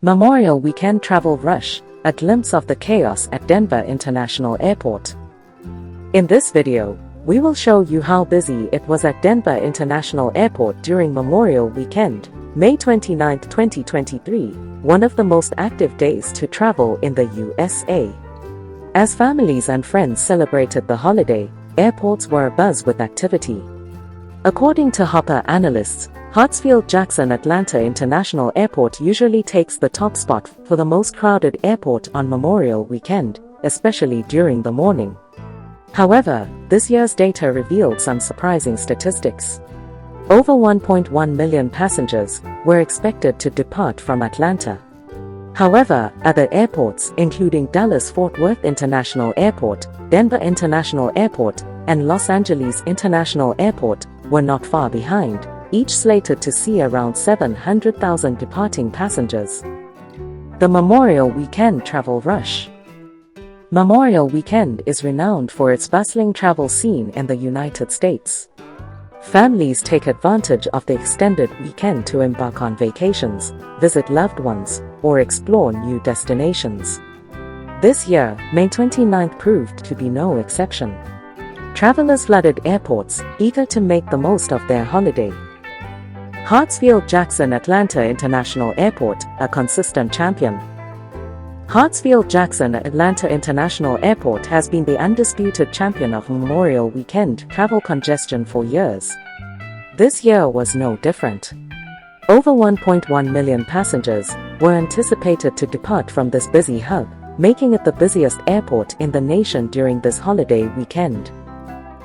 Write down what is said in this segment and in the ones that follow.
Memorial Weekend Travel Rush, a glimpse of the chaos at Denver International Airport. In this video, we will show you how busy it was at Denver International Airport during Memorial Weekend, May 29, 2023, one of the most active days to travel in the USA. As families and friends celebrated the holiday, airports were abuzz with activity. According to Hopper analysts, Hartsfield-Jackson Atlanta International Airport usually takes the top spot for the most crowded airport on Memorial Weekend, especially during the morning. However, this year's data revealed some surprising statistics. Over 1.1 million passengers were expected to depart from Atlanta. However, other airports, including Dallas-Fort Worth International Airport, Denver International Airport, and Los Angeles International Airport, were not far behind, each slated to see around 700,000 departing passengers. The Memorial Weekend Travel Rush. Memorial Weekend is renowned for its bustling travel scene in the United States. Families take advantage of the extended weekend to embark on vacations, visit loved ones, or explore new destinations. This year, May 29 proved to be no exception. Travelers flooded airports, eager to make the most of their holiday. Hartsfield-Jackson Atlanta International Airport, a consistent champion. Hartsfield-Jackson Atlanta International Airport has been the undisputed champion of Memorial Weekend travel congestion for years. This year was no different. Over 1.1 million passengers were anticipated to depart from this busy hub, making it the busiest airport in the nation during this holiday weekend.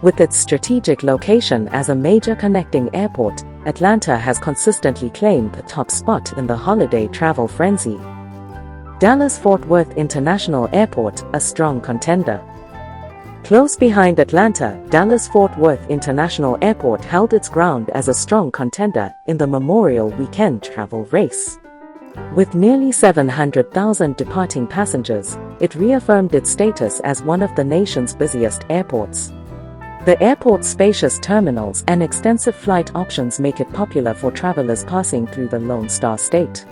With its strategic location as a major connecting airport, Atlanta has consistently claimed the top spot in the holiday travel frenzy. Dallas-Fort Worth International Airport, a strong contender. Close behind Atlanta, Dallas-Fort Worth International Airport held its ground as a strong contender in the Memorial Weekend travel race. With nearly 700,000 departing passengers, it reaffirmed its status as one of the nation's busiest airports. The airport's spacious terminals and extensive flight options make it popular for travelers passing through the Lone Star State.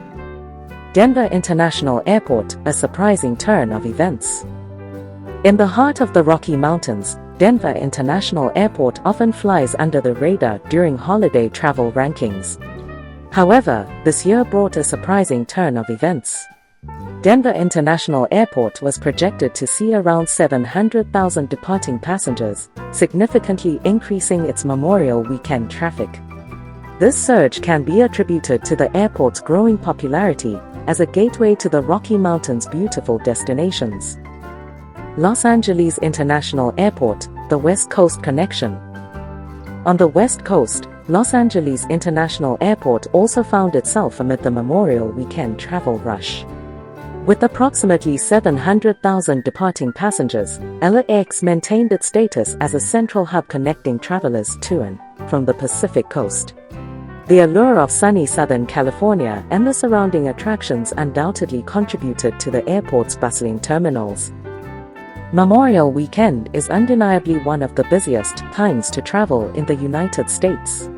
Denver International Airport, a surprising turn of events. In the heart of the Rocky Mountains, Denver International Airport often flies under the radar during holiday travel rankings. However, this year brought a surprising turn of events. Denver International Airport was projected to see around 700,000 departing passengers, significantly increasing its Memorial Weekend traffic. This surge can be attributed to the airport's growing popularity as a gateway to the Rocky Mountains' beautiful destinations. Los Angeles International Airport, the West Coast connection. On the West Coast, Los Angeles International Airport also found itself amid the Memorial Weekend travel rush. With approximately 700,000 departing passengers, LAX maintained its status as a central hub connecting travelers to and from the Pacific Coast. The allure of sunny Southern California and the surrounding attractions undoubtedly contributed to the airport's bustling terminals. Memorial Weekend is undeniably one of the busiest times to travel in the United States.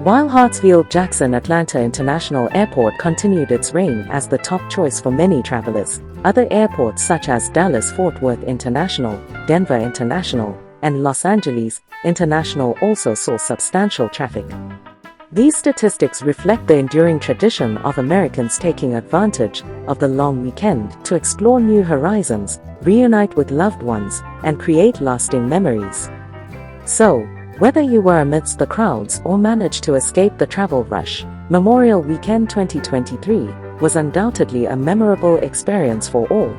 While Hartsfield-Jackson Atlanta International Airport continued its reign as the top choice for many travelers, other airports such as Dallas-Fort Worth International, Denver International, and Los Angeles International also saw substantial traffic. These statistics reflect the enduring tradition of Americans taking advantage of the long weekend to explore new horizons, reunite with loved ones, and create lasting memories. So, whether you were amidst the crowds or managed to escape the travel rush, Memorial Weekend 2023 was undoubtedly a memorable experience for all.